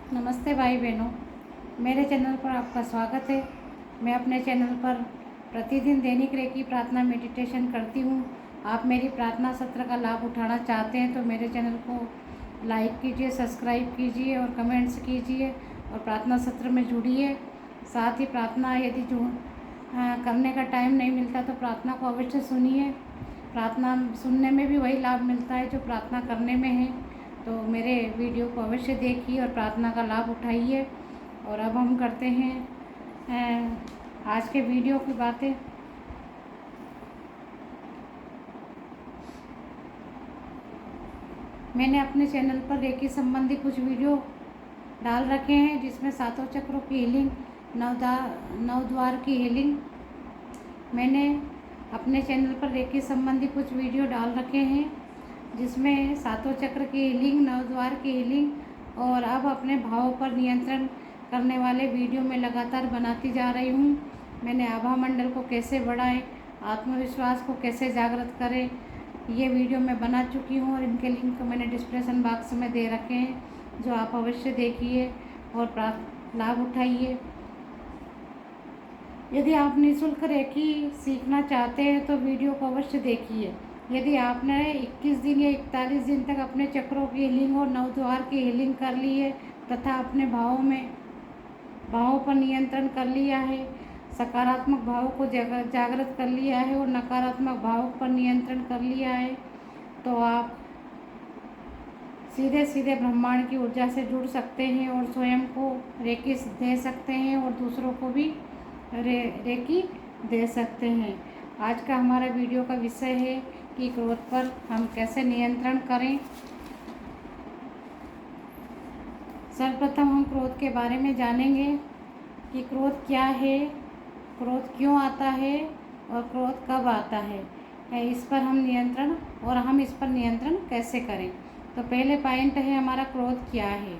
नमस्ते भाई बहनों, मेरे चैनल पर आपका स्वागत है। मैं अपने चैनल पर प्रतिदिन दैनिक रेकी प्रार्थना मेडिटेशन करती हूँ। आप मेरी प्रार्थना सत्र का लाभ उठाना चाहते हैं तो मेरे चैनल को लाइक कीजिए, सब्सक्राइब कीजिए और कमेंट्स कीजिए और प्रार्थना सत्र में जुड़िए। साथ ही प्रार्थना यदि करने का टाइम नहीं मिलता तो प्रार्थना को अवश्य सुनिए। प्रार्थना सुनने में भी वही लाभ मिलता है जो प्रार्थना करने में है। तो मेरे वीडियो को अवश्य देखिए और प्रार्थना का लाभ उठाइए। और अब हम करते हैं आज के वीडियो की बातें। मैंने अपने चैनल पर रेकी संबंधी कुछ वीडियो डाल रखे हैं जिसमें सातों चक्रों की हीलिंग, नवद्वार की हीलिंग। मैंने अपने चैनल पर रेकी संबंधी कुछ वीडियो डाल रखे हैं जिसमें सातों चक्र की हीलिंग, नवद्वार की हीलिंग और अब अपने भावों पर नियंत्रण करने वाले वीडियो में लगातार बनाती जा रही हूँ। मैंने आभा मंडल को कैसे बढ़ाएं, आत्मविश्वास को कैसे जागृत करें, ये वीडियो मैं बना चुकी हूँ और इनके लिंक को मैंने डिस्क्रिप्शन बॉक्स में दे रखे हैं, जो आप अवश्य देखिए और लाभ उठाइए। यदि आप निःशुल्क रेकी सीखना चाहते हैं तो वीडियो को अवश्य देखिए। यदि आपने 21 दिन या 41 दिन तक अपने चक्रों की हीलिंग और नवद्वार की हीलिंग कर ली है तथा अपने भावों पर नियंत्रण कर लिया है, सकारात्मक भावों को जागृत कर लिया है और नकारात्मक भावों पर नियंत्रण कर लिया है, तो आप सीधे सीधे ब्रह्मांड की ऊर्जा से जुड़ सकते हैं और स्वयं को रेकी दे सकते हैं और दूसरों को भी रेकी दे सकते हैं। आज का हमारा वीडियो का विषय है कि क्रोध पर हम कैसे नियंत्रण करें। सर्वप्रथम हम क्रोध के बारे में जानेंगे कि क्रोध क्या है, क्रोध क्यों आता है और क्रोध कब आता है, इस पर हम इस पर नियंत्रण कैसे करें। तो पहले पॉइंट है हमारा क्रोध क्या है।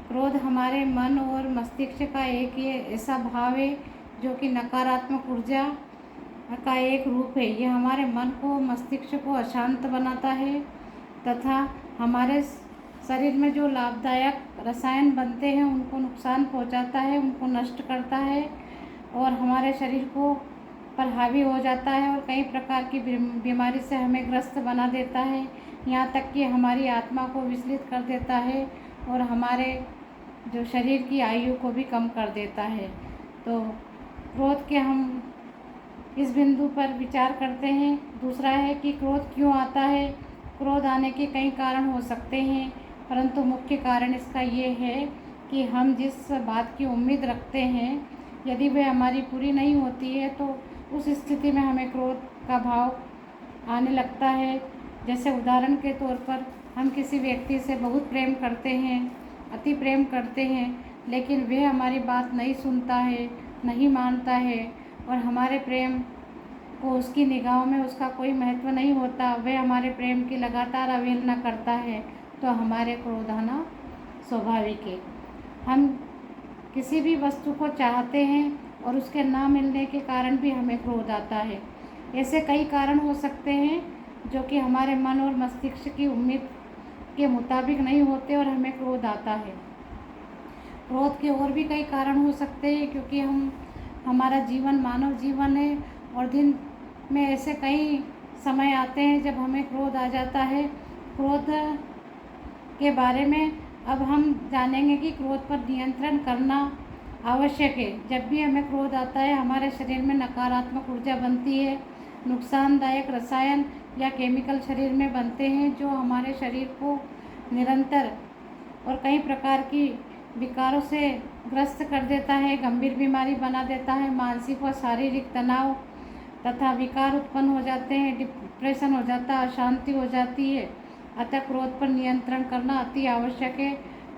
क्रोध हमारे मन और मस्तिष्क का एक ये ऐसा भाव है जो कि नकारात्मक ऊर्जा का एक रूप है। यह हमारे मन को, मस्तिष्क को अशांत बनाता है तथा हमारे शरीर में जो लाभदायक रसायन बनते हैं उनको नुकसान पहुंचाता है, उनको नष्ट करता है और हमारे शरीर को पर हावी हो जाता है और कई प्रकार की बीमारी से हमें ग्रस्त बना देता है। यहाँ तक कि हमारी आत्मा को विचलित कर देता है और हमारे जो शरीर की आयु को भी कम कर देता है। तो क्रोध के हम इस बिंदु पर विचार करते हैं। दूसरा है कि क्रोध क्यों आता है। क्रोध आने के कई कारण हो सकते हैं, परंतु मुख्य कारण इसका ये है कि हम जिस बात की उम्मीद रखते हैं यदि वह हमारी पूरी नहीं होती है तो उस स्थिति में हमें क्रोध का भाव आने लगता है। जैसे उदाहरण के तौर पर हम किसी व्यक्ति से बहुत प्रेम करते हैं, अति प्रेम करते हैं, लेकिन वह हमारी बात नहीं सुनता है, नहीं मानता है और हमारे प्रेम को उसकी निगाहों में उसका कोई महत्व नहीं होता, वह हमारे प्रेम की लगातार अवहेलना करता है, तो हमारे क्रोध आना स्वाभाविक है। हम किसी भी वस्तु को चाहते हैं और उसके ना मिलने के कारण भी हमें क्रोध आता है। ऐसे कई कारण हो सकते हैं जो कि हमारे मन और मस्तिष्क की उम्मीद के मुताबिक नहीं होते और हमें क्रोध आता है। क्रोध के और भी कई कारण हो सकते हैं क्योंकि हमारा जीवन मानव जीवन है और दिन में ऐसे कई समय आते हैं जब हमें क्रोध आ जाता है। क्रोध के बारे में अब हम जानेंगे कि क्रोध पर नियंत्रण करना आवश्यक है। जब भी हमें क्रोध आता है हमारे शरीर में नकारात्मक ऊर्जा बनती है, नुकसानदायक रसायन या केमिकल शरीर में बनते हैं जो हमारे शरीर को निरंतर और कई प्रकार की विकारों से ग्रस्त कर देता है, गंभीर बीमारी बना देता है। मानसिक व शारीरिक तनाव तथा विकार उत्पन्न हो जाते हैं, डिप्रेशन हो जाता है, अशांति हो जाती है। अतः क्रोध पर नियंत्रण करना अति आवश्यक है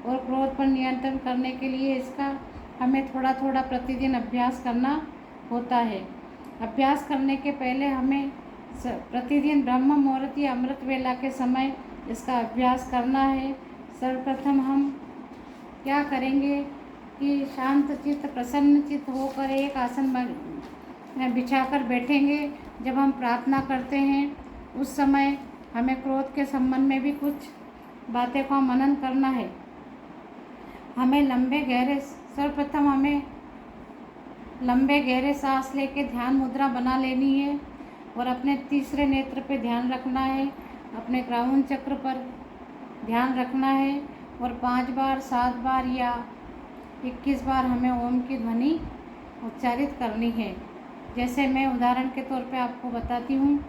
और क्रोध पर नियंत्रण करने के लिए इसका हमें थोड़ा थोड़ा प्रतिदिन अभ्यास करना होता है। अभ्यास करने के पहले हमें प्रतिदिन ब्रह्म मुहूर्त या अमृत वेला के समय इसका अभ्यास करना है। सर्वप्रथम हम क्या करेंगे कि शांत चित्त, प्रसन्न चित्त होकर एक आसन बिछाकर बैठेंगे। जब हम प्रार्थना करते हैं उस समय हमें क्रोध के संबंध में भी कुछ बातें का मनन करना है। हमें सर्वप्रथम हमें लंबे गहरे सांस लेके ध्यान मुद्रा बना लेनी है और अपने तीसरे नेत्र पे ध्यान रखना है, अपने क्राउन चक्र पर ध्यान रखना है और 5 बार, 7 बार या 21 बार हमें ओम की ध्वनि उच्चारित करनी है। जैसे मैं उदाहरण के तौर पे आपको बताती हूँ।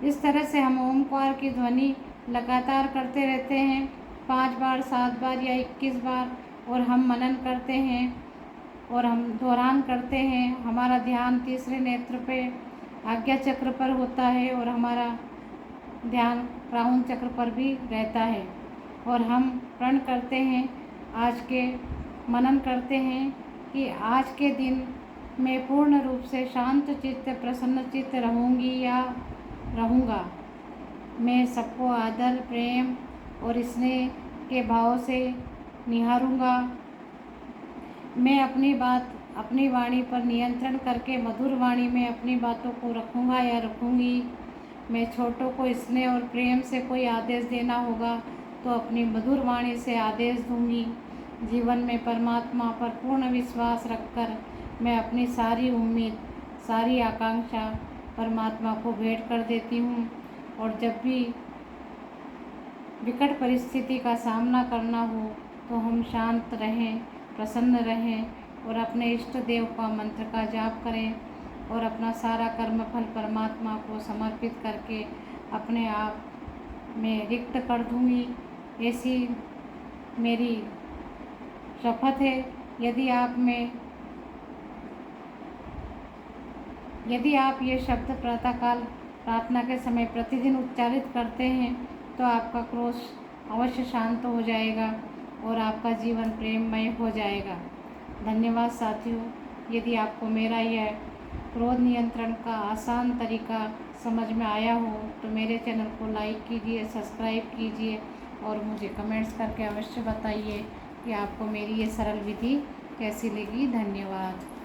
इस तरह से हम ओमकार की ध्वनि लगातार करते रहते हैं 5 बार, 7 बार या 21 बार, और हम मनन करते हैं और हम दोहरान करते हैं। हमारा ध्यान तीसरे नेत्र पे आज्ञा चक्र पर होता है और हमारा ध्यान क्राउन चक्र पर भी रहता है और हम प्रण करते हैं, मनन करते हैं कि आज के दिन मैं पूर्ण रूप से शांत चित्त, प्रसन्न चित्त रहूँगी या रहूँगा। मैं सबको आदर, प्रेम और स्नेह के भाव से निहारूंगा। मैं अपनी वाणी पर नियंत्रण करके मधुर वाणी में अपनी बातों को रखूँगा या रखूँगी। मैं छोटों को स्नेह और प्रेम से कोई आदेश देना होगा तो अपनी मधुर वाणी से आदेश दूँगी। जीवन में परमात्मा पर पूर्ण विश्वास रखकर मैं अपनी सारी उम्मीद, सारी आकांक्षा परमात्मा को भेंट कर देती हूँ। और जब भी विकट परिस्थिति का सामना करना हो तो हम शांत रहें, प्रसन्न रहें और अपने इष्ट देव का मंत्र का जाप करें और अपना सारा कर्म फल परमात्मा को समर्पित करके अपने आप में रिक्त कर दूँगी। ऐसी मेरी शपथ है। यदि आप ये शब्द प्रातःकाल प्रार्थना के समय प्रतिदिन उच्चारित करते हैं तो आपका क्रोध अवश्य शांत हो जाएगा और आपका जीवन प्रेममय हो जाएगा। धन्यवाद साथियों। यदि आपको मेरा यह क्रोध नियंत्रण का आसान तरीका समझ में आया हो तो मेरे चैनल को लाइक कीजिए, सब्सक्राइब कीजिए और मुझे कमेंट्स करके अवश्य बताइए कि आपको मेरी ये सरल विधि कैसी लगी। धन्यवाद।